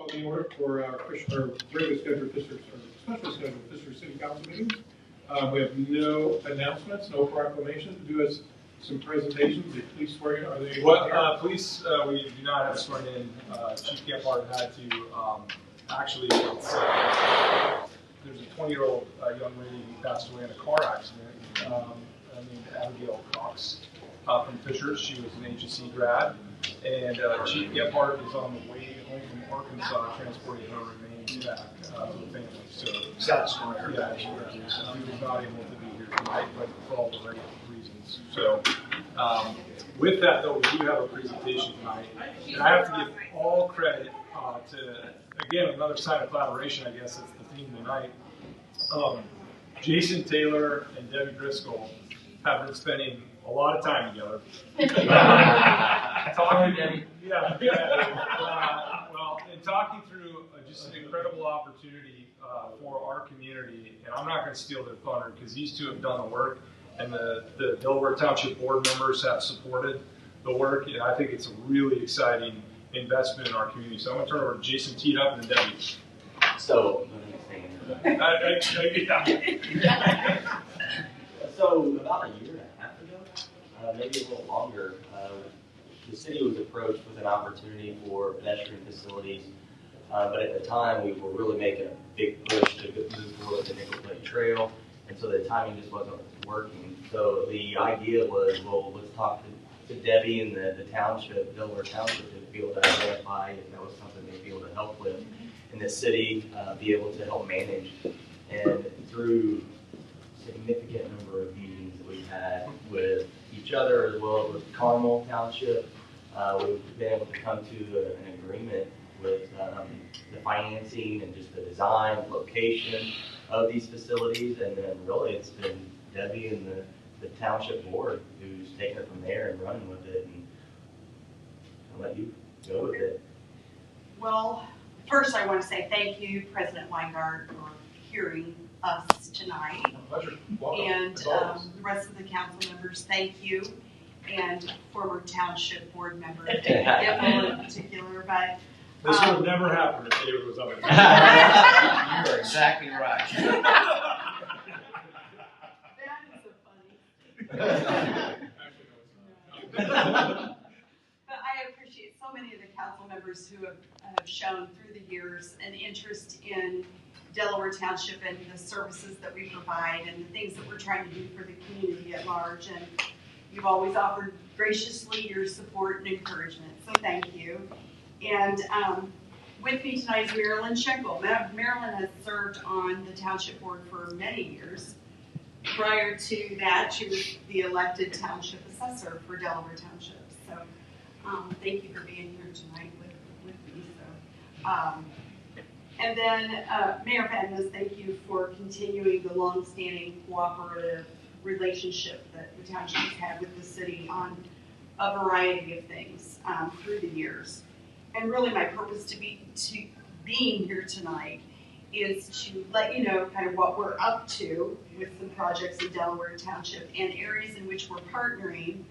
call the order for our regular scheduled Fisher, or special scheduled Fisher City Council meetings. We have no announcements, no proclamations. Do us some presentations. The police swearing. Are they? Police, we do not have sworn in. Chief Gephardt had to. Actually, it's, there's a 20-year-old young lady who passed away in a car accident named Abigail Cox from Fisher. She was an HSC grad. And Chief Gephardt is on the way home from Arkansas transporting her remains back to the family. So, South Square. Yeah, he was not able to be here tonight, but for all the right reasons. So, with that, though, we do have a presentation tonight. And I have to give all credit to, again, another sign of collaboration, I guess that's the theme tonight. Jason Taylor and Debbie Driscoll have been spending a lot of time together. Well, and talking through just an incredible opportunity for our community. And I'm not going to steal their thunder because these two have done the work, and the Delaware Township board members have supported the work. And I think it's a really exciting investment in our community. So I'm going to turn it over to Jason, tee it up, and then Debbie. So, So about a year and a half ago, maybe a little longer, the city was approached with an opportunity for pedestrian facilities, but at the time we were really making a big push to move forward the Nickel Plate Trail, and so the timing just wasn't working. So the idea was, well, let's talk to Debbie and the township, Delaware Township, to be able to identify if that was something they'd be able to help with, and the city be able to help manage. And through significant number of meetings that we've had with each other as well as with Carmel Township, we've been able to come to an agreement with the financing and just the design, location of these facilities, and then really it's been Debbie and the township board who's taken it from there and running with it, and I'll let you go with it. Well, first I want to say thank you, President Weingart, for hearing us tonight. My pleasure. Welcome. And the rest of the council members, thank you. And former township board member, Gipple in particular. But This would have never happened if David was on it. You're exactly right. That is so funny. But I appreciate so many of the council members who have shown through the years an interest in Delaware Township and the services that we provide and the things that we're trying to do for the community at large. And you've always offered graciously your support and encouragement, so thank you. And with me tonight is Marilyn Schenkel. Marilyn has served on the township board for many years. Prior to that, she was the elected township assessor for Delaware Township. So thank you for being here tonight with me. So, and then Mayor Fadness, thank you for continuing the long-standing cooperative relationship that the township has had with the city on a variety of things through the years. And really my purpose to being here tonight is to let you know kind of what we're up to with some projects in Delaware Township and areas in which we're partnering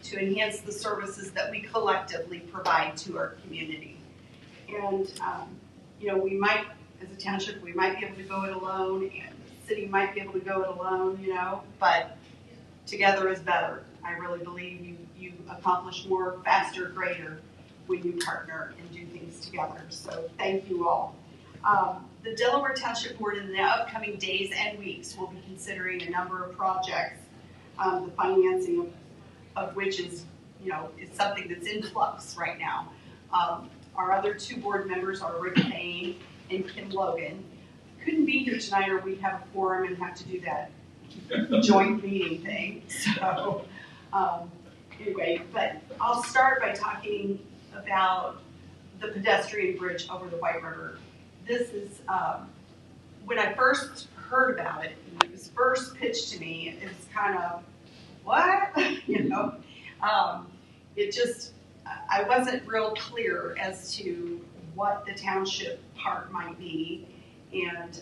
to enhance the services that we collectively provide to our community. And you know, we might, as a township, we might be able to go it alone, and the city might be able to go it alone, you know, but together is better. I really believe you accomplish more, faster, greater when you partner and do things together. So thank you all. The Delaware Township Board in the upcoming days and weeks will be considering a number of projects, the financing of which is, you know, is something that's in flux right now. Our other two board members are Rick Payne and Kim Logan. Couldn't be here tonight or we'd have a quorum and have to do that joint meeting thing. So anyway, but I'll start by talking about the pedestrian bridge over the White River. This is, when I first heard about it, when it was first pitched to me, it was kind of, what? You know, it just, I wasn't real clear as to what the township part might be. And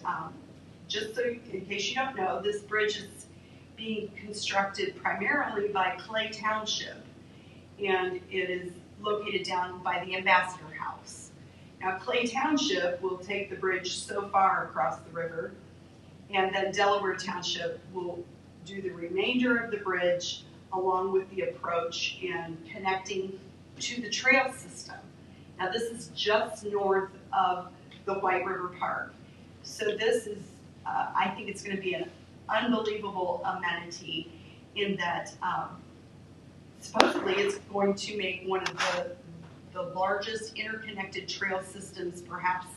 just so, in case you don't know, this bridge is being constructed primarily by Clay Township, and it is located down by the Ambassador House. Now, Clay Township will take the bridge so far across the river, and then Delaware Township will do the remainder of the bridge along with the approach and connecting to the trail system. Now, this is just north of the White River Park. So this is, I think it's going to be an unbelievable amenity in that supposedly it's going to make one of the largest interconnected trail systems perhaps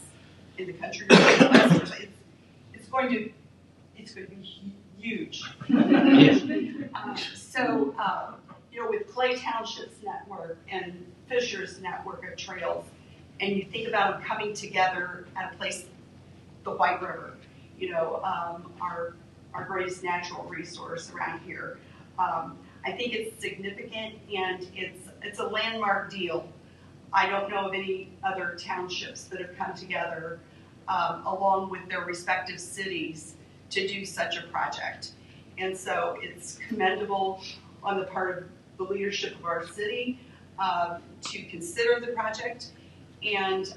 in the country. It's going to be huge. So, with Clay Township's network and Fisher's network of trails, and you think about them coming together at a place, the White River, our greatest natural resource around here. I think it's significant and it's a landmark deal. I don't know of any other townships that have come together along with their respective cities to do such a project. And so it's commendable on the part of the leadership of our city to consider the project. And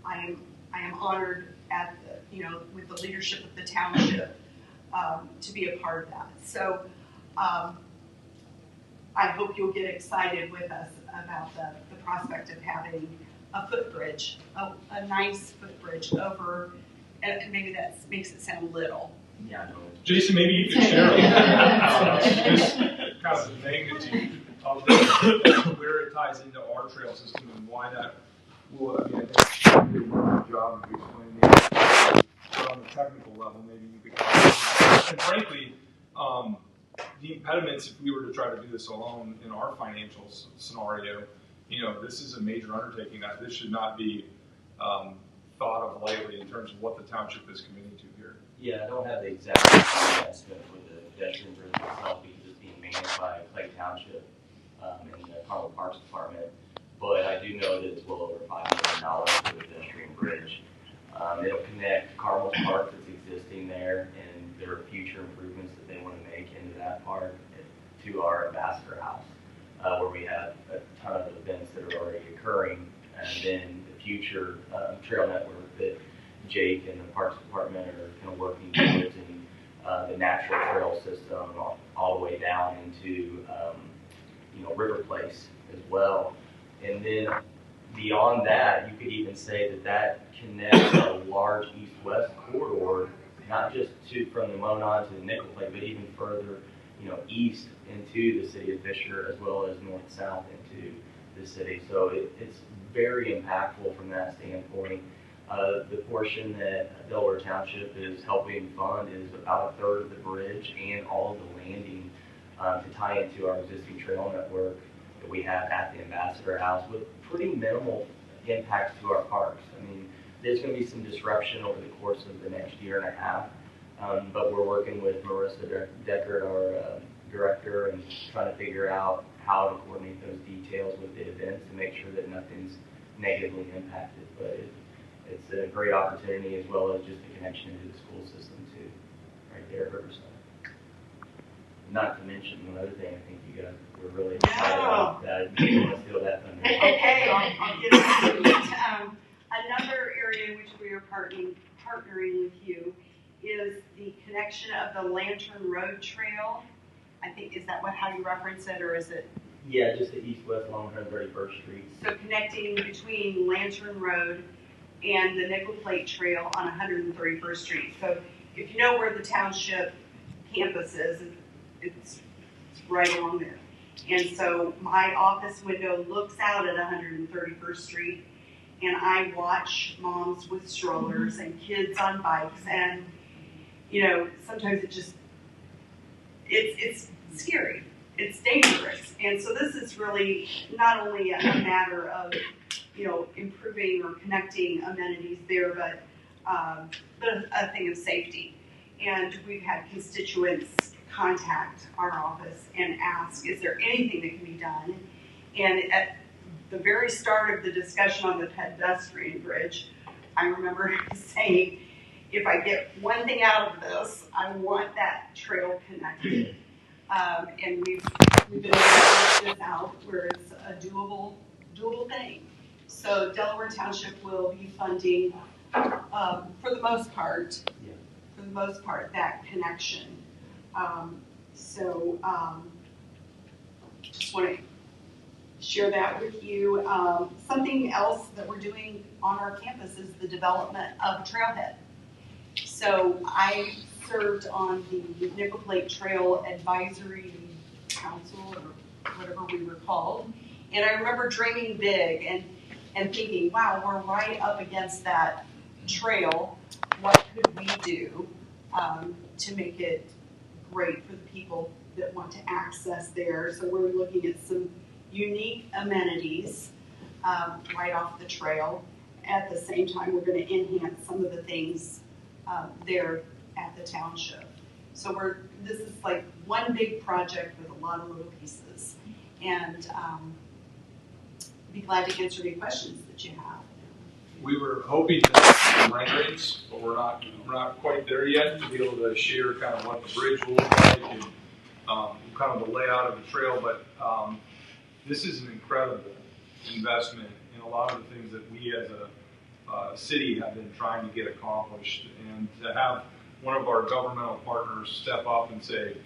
I am honored with the leadership of the township to be a part of that. So I hope you'll get excited with us about the prospect of having a footbridge, a nice footbridge over, and maybe that makes it sound little. Yeah, I know. Jason, maybe you could share just kind of the magnitude of this, where it ties into our trail system and why that will, I think you did a good job of explaining it. But on the technical level, maybe you could comment. And frankly, the impediments, if we were to try to do this alone in our financial scenario, this is a major undertaking. That this should not be thought of lightly in terms of what the township is committing to here. Yeah, I don't have the exact estimate for the pedestrian bridge itself because it's being managed by Clay Township and the Carmel Parks Department. But I do know that it's well over $5 million for the pedestrian bridge. It'll connect Carmel Park that's existing there, and there are future improvements that they want to make into that park to our Ambassador House, where we have a ton of events that are already occurring, and then the future trail network that Jake and the Parks Department are kind of working towards, and the natural trail system all the way down into River Place as well. And then beyond that, you could even say that connects a large east-west corridor, not just from the Monon to the Nickel Plate, but even further, east into the city of Fisher, as well as north-south into the city. So it's very impactful from that standpoint. The portion that Delaware Township is helping fund is about a third of the bridge and all of the landing to tie into our existing trail network that we have at the Ambassador House with pretty minimal impact to our parks. I mean, there's going to be some disruption over the course of the next year and a half, but we're working with Marissa Deckert, our director, and trying to figure out how to coordinate those details with the events to make sure that nothing's negatively impacted. But it's a great opportunity, as well as just a connection into the school system too, right there at Riverside. Not to mention one other thing, I think you guys were really excited about that. You want to steal that thunder. Okay, I'll get into it. Another area in which we are partnering with you is the connection of the Lantern Road Trail. I think, is that how you reference it, or is it? Yeah, just the east-west along 131st Street. So connecting between Lantern Road and the Nickel Plate Trail on 131st Street. So if you know where the township campus is, it's right along there. And so my office window looks out at 131st Street, and I watch moms with strollers and kids on bikes, and sometimes it's scary. It's dangerous. And so this is really not only a matter of improving or connecting amenities there, but a thing of safety. And we've had constituents contact our office and ask, is there anything that can be done? And at the very start of the discussion on the pedestrian bridge, I remember saying, if I get one thing out of this, I want that trail connected. And we've been able to work this out where it's a doable thing. So Delaware Township will be funding, for the most part, that connection. Just want to share that with you. Something else that we're doing on our campus is the development of Trailhead. So I served on the Nickel Plate Trail Advisory Council, or whatever we were called. And I remember dreaming big and thinking, wow, we're right up against that trail. What could we do to make it great for the people that want to access there? So we're looking at some unique amenities right off the trail. At the same time, we're going to enhance some of the things there at the township. So this is like one big project with a lot of little pieces. And be glad to answer any questions that you have. We were hoping to have renderings, but we're not quite there yet to be able to share kind of what the bridge will look like and kind of the layout of the trail. But this is an incredible investment in a lot of the things that we as a city have been trying to get accomplished. And to have one of our governmental partners step up and say,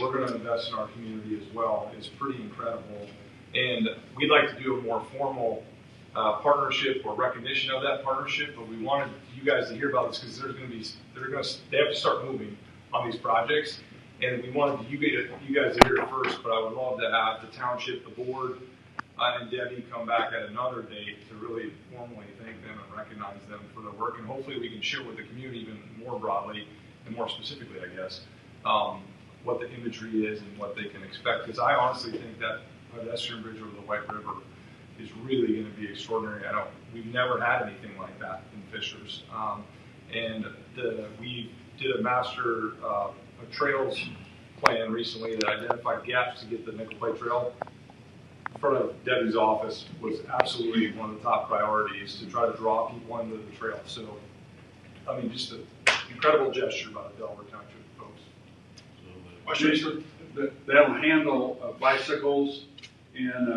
we're going to invest in our community as well is pretty incredible. And we'd like to do a more formal partnership or recognition of that partnership, but we wanted you guys to hear about this because they have to start moving on these projects, and we wanted you guys to hear it first. But I would love to have the township, the board, and Debbie come back at another date to really formally thank them and recognize them for their work, and hopefully we can share with the community even more broadly and more specifically, I guess, what the imagery is and what they can expect. Because I honestly think that pedestrian bridge over the White River is really going to be extraordinary. We've never had anything like that in Fishers. And we did a master trails plan recently that identified gaps to get the Nickel Plate Trail. In front of Debbie's office was absolutely one of the top priorities to try to draw people into the trail. So, I mean, just an incredible gesture by the Delaware Township folks. Questions? That'll handle bicycles and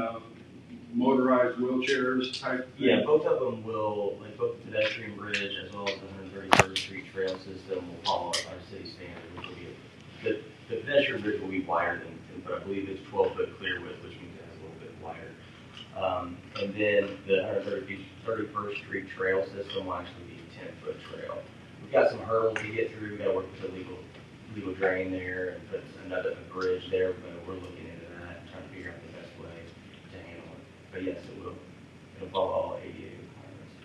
motorized wheelchairs type thing? Yeah, both of them will, like both the pedestrian bridge as well as the 131st Street trail system will follow our city standard, which will be the pedestrian bridge will be wider than, but I believe it's 12-foot clear width, which means it has a little bit wider. And then the 131st Street trail system will actually be a 10-foot trail. We've got some hurdles to get through. We've got to work with the legal drain there and put another bridge there, but we're looking into that and trying to figure out the best way to handle it. But yes, it'll follow all ADA requirements.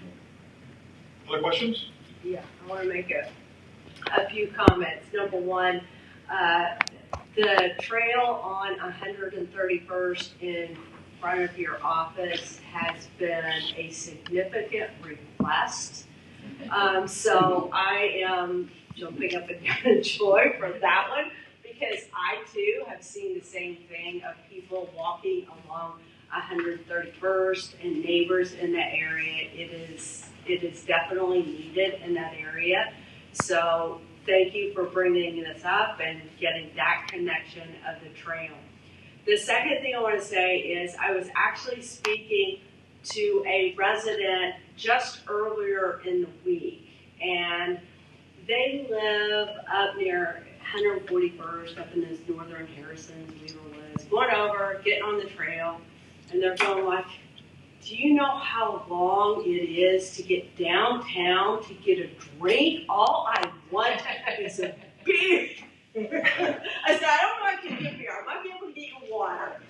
Other questions? Yeah, I want to make a few comments. Number one, the trail on 131st in front of your office has been a significant request. So I am jumping up and down in joy for that one, because I too have seen the same thing of people walking along 131st and neighbors in that area. It is definitely needed in that area. So thank you for bringing this up and getting that connection of the trail. The second thing I want to say is I was actually speaking to a resident just earlier in the week, and they live up near 141st, up in this northern Harrison, Weaver Woods, going over, getting on the trail, and they're going like, do you know how long it is to get downtown to get a drink? All I want is a beer. I said, I don't know if I can get beer. I might be able to get you water.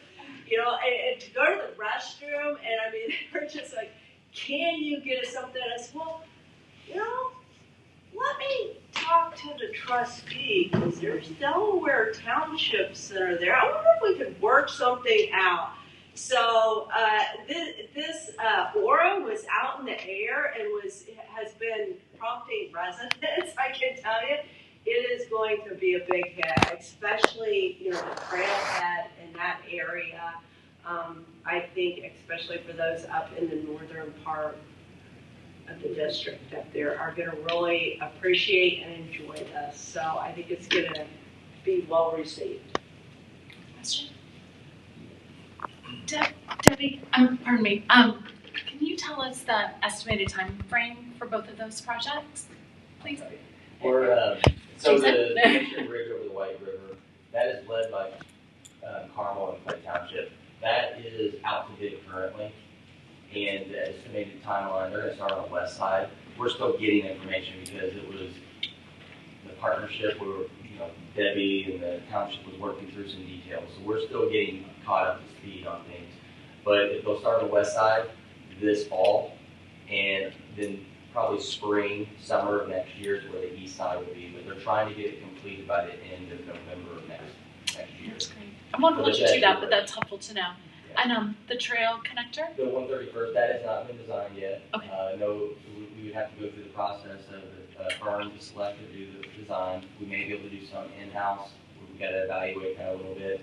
You know, and to go to the restroom, and I mean, they're just like, can you get us something? I said, well, you know, let me talk to the trustee, because there's Delaware Township Center there. I wonder if we could work something out. So this aura was out in the air and has been prompting residents, I can tell you. It is going to be a big hit, especially, you know, the trailhead in that area. I think especially for those up in the northern part of the district up there are going to really appreciate and enjoy this. So I think it's going to be well received. Question? Debbie, pardon me. Can you tell us the estimated time frame for both of those projects, please? We're, so the Jason? Pedestrian Bridge over the White River, that is led by Carmel and Clay Township. That is out to bid currently, and the estimated timeline, they're gonna start on the west side. We're still getting information because it was the partnership where, Debbie and the township was working through some details. So we're still getting caught up to speed on things. But if they'll start on the west side this fall, and then probably spring, summer of next year is where the east side will be. But they're trying to get it completed by the end of November of next year. That's great. I won't let you do that, but that's helpful to know. Yeah. And the trail connector? The 131st, that has not been designed yet. Okay. No, we would have to go through the process of the firm to select to do the design. We may be able to do some in-house. We've got to evaluate that a little bit.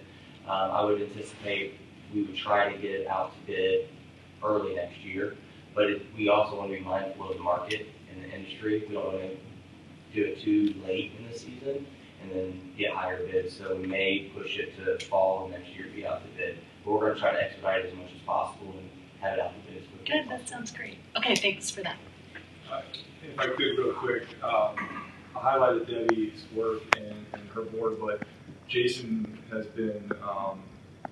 I would anticipate we would try to get it out to bid early next year, but we also want to be mindful of the market and the industry. We don't want to do it too late in the season and then get higher bids. So we may push it to fall of next year to be out to bid. But we're going to try to expedite as much as possible and have it out to bid as quickly as Good, possible. that sounds great. Okay, thanks for that. If I could real quick, I highlighted Debbie's work and her board, but Jason has been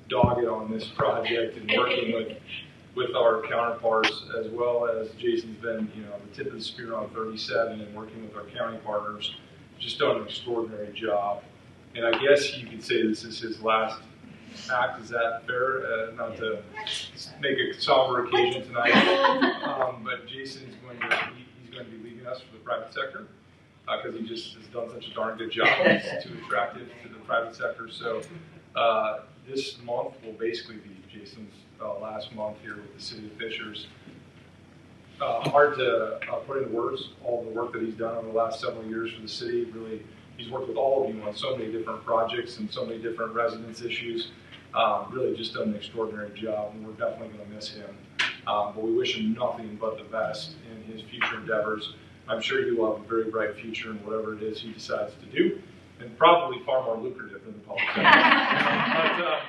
dogged on this project and working with our counterparts, as well as Jason's been, the tip of the spear on 37 and working with our county partners, just done an extraordinary job. And I guess you could say this is his last act. Is that fair? Not to make a somber occasion tonight, but Jason's going to be leaving us for the private sector because he just has done such a darn good job. He's too attractive to the private sector. So this month will basically be Jason's last month here with the city of Fishers. Hard to put into words all the work that he's done over the last several years for the city. Really, he's worked with all of you on so many different projects and so many different residence issues. Really just done an extraordinary job, and we're definitely going to miss him. But we wish him nothing but the best in his future endeavors. I'm sure he will have a very bright future in whatever it is he decides to do, and probably far more lucrative than the public sector.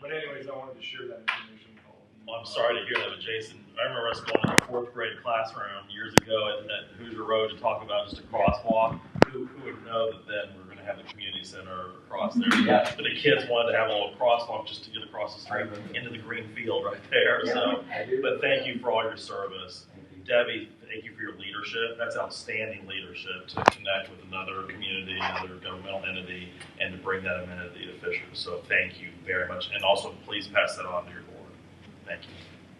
But anyways, I wanted to share that information with all of you. Well, I'm sorry to hear that with Jason. I remember us going to the 4th grade classroom years ago at Hoosier Road to talk about just a crosswalk. Who would know that then we're going to have the community center across there? Yeah. But the kids wanted to have a little crosswalk just to get across the street into the green field right there. Yeah, So, I do. but thank you for all your service. Debbie, thank you for your leadership. That's outstanding leadership to connect with another community, another governmental entity, and to bring that amenity to Fishers. So thank you very much. And also, please pass that on to your board. Thank you.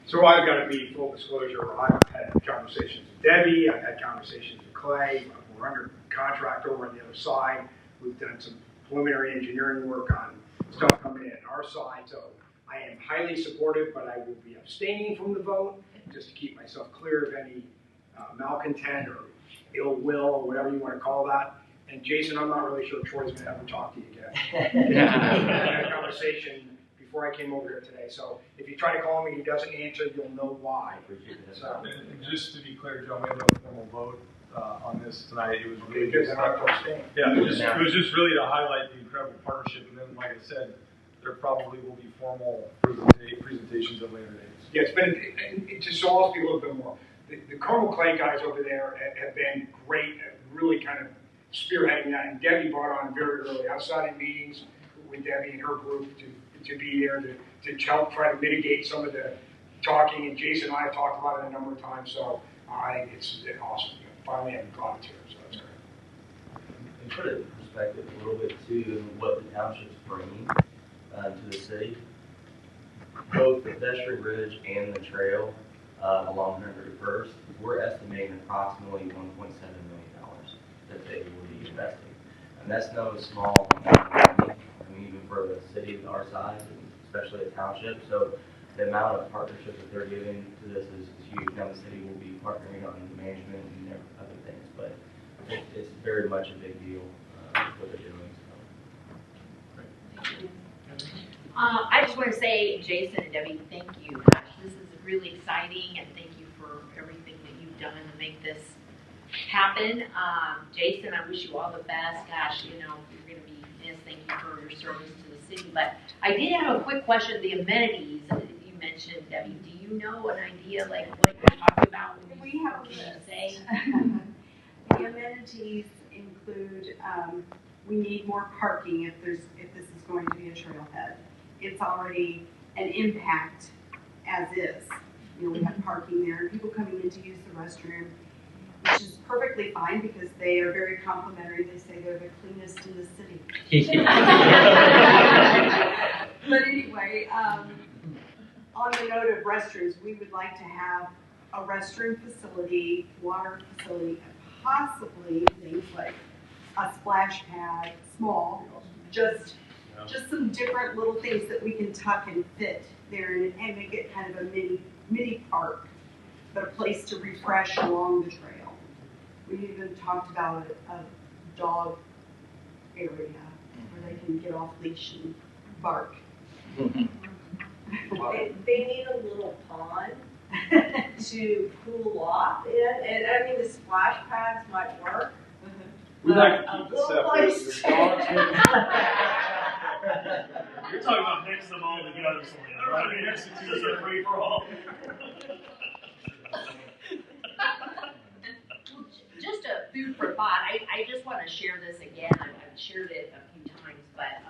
So I've got to be full disclosure. I've had conversations with Debbie. I've had conversations with Clay. We're under contract over on the other side. We've done some preliminary engineering work on stuff coming in our side. So I am highly supportive, but I will be abstaining from the vote just to keep myself clear of any malcontent or ill will or whatever you want to call that. And Jason, I'm not really sure Troy's going to ever talk to you again. I had a conversation before I came over here today. So if you try to call me and he doesn't answer, you'll know why. So, And just to be clear, Joe, we have no formal vote on this tonight. It was really good, just, then I'll abstain. yeah, it was just really to highlight the incredible partnership. And then, like I said, there probably will be formal presentations at later dates. Yeah, it's been, and just so I'll speak a little bit more. The Carmel Clay guys over there have been great at really kind of spearheading that. And Debbie brought on very early outside meetings with Debbie and her group to be there to help try to mitigate some of the talking. And Jason and I have talked about it a number of times. So I think it's awesome. Finally having caught it here, so that's great. And put it in perspective a little bit too, what the township's bringing to the city. Both the pedestrian bridge and the trail along 131st, we're estimating approximately $1.7 million that they will be investing. And that's no small amount of money, I mean, even for a city of our size, and especially a township. So the amount of partnership that they're giving to this is huge. Now the city will be partnering on management and other things, but it's very much a big deal what they're doing. I just want to say, Jason and Debbie, thank you. Gosh, this is really exciting, and thank you for everything that you've done to make this happen. Jason, I wish you all the best. Gosh, you're going to be missed. Thank you for your service to the city. But I did have a quick question. The amenities that you mentioned, Debbie, do you you know an idea like what you're talking about when We you have a can you list. say? The amenities include, we need more parking if this is going to be a trailhead. It's already an impact as is. You know, we have parking there, people coming in to use the restroom, which is perfectly fine because they are very complimentary. They say they're the cleanest in the city. But anyway, on the note of restrooms, we would like to have a restroom facility, water facility, and possibly things like a splash pad, small, just some different little things that we can tuck and fit there and make it kind of a mini park, but a place to refresh along the trail. We even talked about a dog area where they can get off leash and bark. They need a little pond to cool off in, and I mean, the splash pads might work. We like to A keep it little separate. place. The dogs You're talking about mixing them all together, Selena, right? I mean, it's just a free for all. Just a food for thought. I just want to share this again. I've shared it a few times, but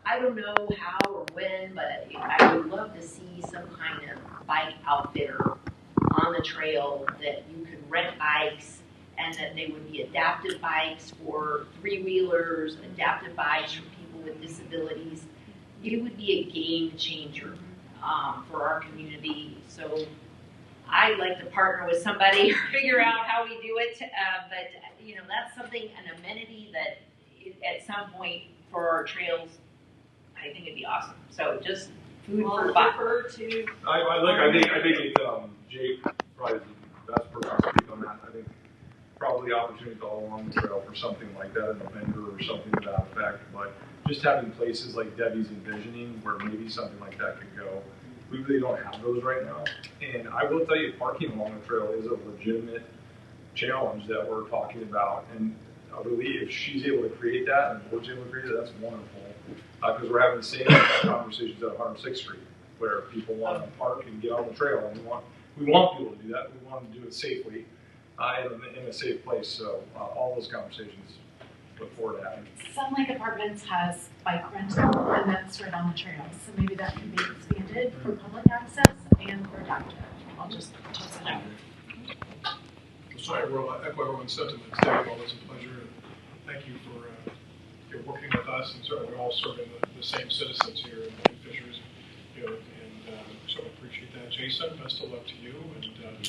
I don't know how or when, but I would love to see some kind of bike outfitter on the trail that you could rent bikes, and that they would be adaptive bikes for three-wheelers, adaptive bikes for people with disabilities. It would be a game changer for our community. So I'd like to partner with somebody or figure out how we do it. But you know, that's something, an amenity that at some point for our trails, I think it'd be awesome. So just food for thought. Refer to I think Jake probably is the best person to speak on that. I think probably opportunities all along the trail for something like that in November or something to that effect. But just having places like Debbie's envisioning where maybe something like that could go. We really don't have those right now. And I will tell you, parking along the trail is a legitimate challenge that we're talking about. And I believe if she's able to create that and the board's able to create it, that's wonderful. Because we're having the same conversations at 106th Street, where people want to park and get on the trail. And we want people to do that. We want to do it safely in a safe place. So all those conversations, look forward to having. Sunlight Apartments has bike rental, and that's right on the trail. So maybe that can be expanded for public access and for adaptive. I'll just toss it out. So I will echo everyone's sentiments. Debbie, always a pleasure. And thank you for your working with us, and certainly we're all serving the same citizens here in Fishers. You know, and so I appreciate that. Jason, best of luck to you. And I'm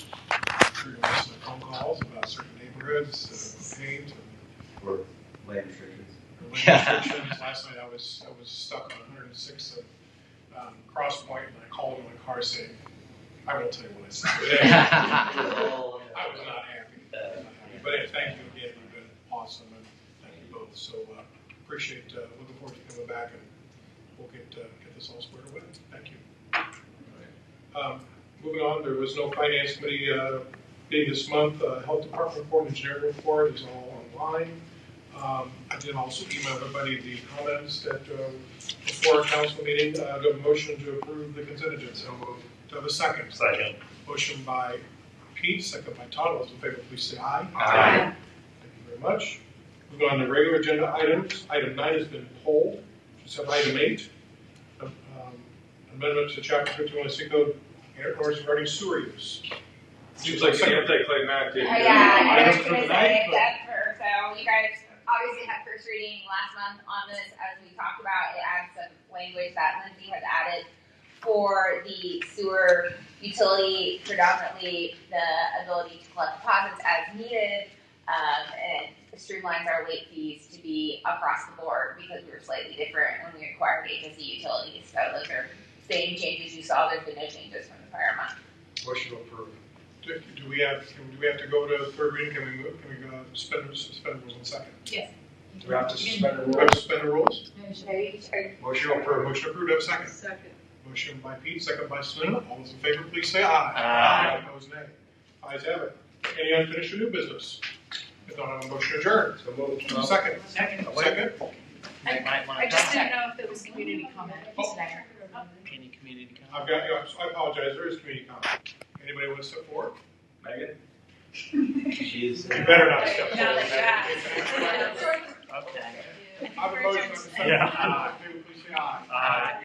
sure you'll listen to phone calls about certain neighborhoods, paint, Or land restrictions. and land restrictions. Last night I was stuck on 106 at Cross Point, and I called in my car saying, I won't tell you what I said. I was not happy. But thank you again. You've been awesome, and thank you both. So appreciate, looking forward to coming back, and we'll get this all squared away. Thank you. Moving on, there was no finance committee meeting this month. Health Department report, engineering report is all online. I did also email everybody the comments that before our council meeting. Do I have a motion to approve the consent agenda? So moved. Do I have a second? Second. Motion by Pete, second by Todd. All those in favor, please say aye. Aye. Thank you very much. Moving on to regular agenda items. Item 9 has been pulled. Just have item 8. Amendment to Chapter 51 of the Code ordinance regarding sewer use. Seems like Secretary Clay Mack did. I was going to say that so you guys obviously had first reading last month on this. As we talked about, it adds some language that Lindsay has added for the sewer utility, predominantly the ability to collect deposits as needed, and streamlines our late fees to be across the board because we were slightly different when we acquired HSE utilities. So those are same changes you saw. There's been no changes from the prior month. Motion approved. Do we have to go to third reading? Can we move? Can we go suspend rules in second? Yes. Do we have to suspend the Do we have rules? to suspend the rules? Motion approved. Motion approved. Do I have a second? second. Motion by Pete, second by Selena. All those in favor, please say aye. Aye. Opposed, nay. Ayes have it. Any unfinished or new business? If not, I have a motion adjourned. So moved. Second. Second. I just didn't know if there was community comment today. Any community comment? I've got, I apologize, there is community comment. Anybody want to step forward? Megan? She's. You better not step No, forward. yeah. Okay. I have a motion on the second. Yeah. Aye. Please say aye.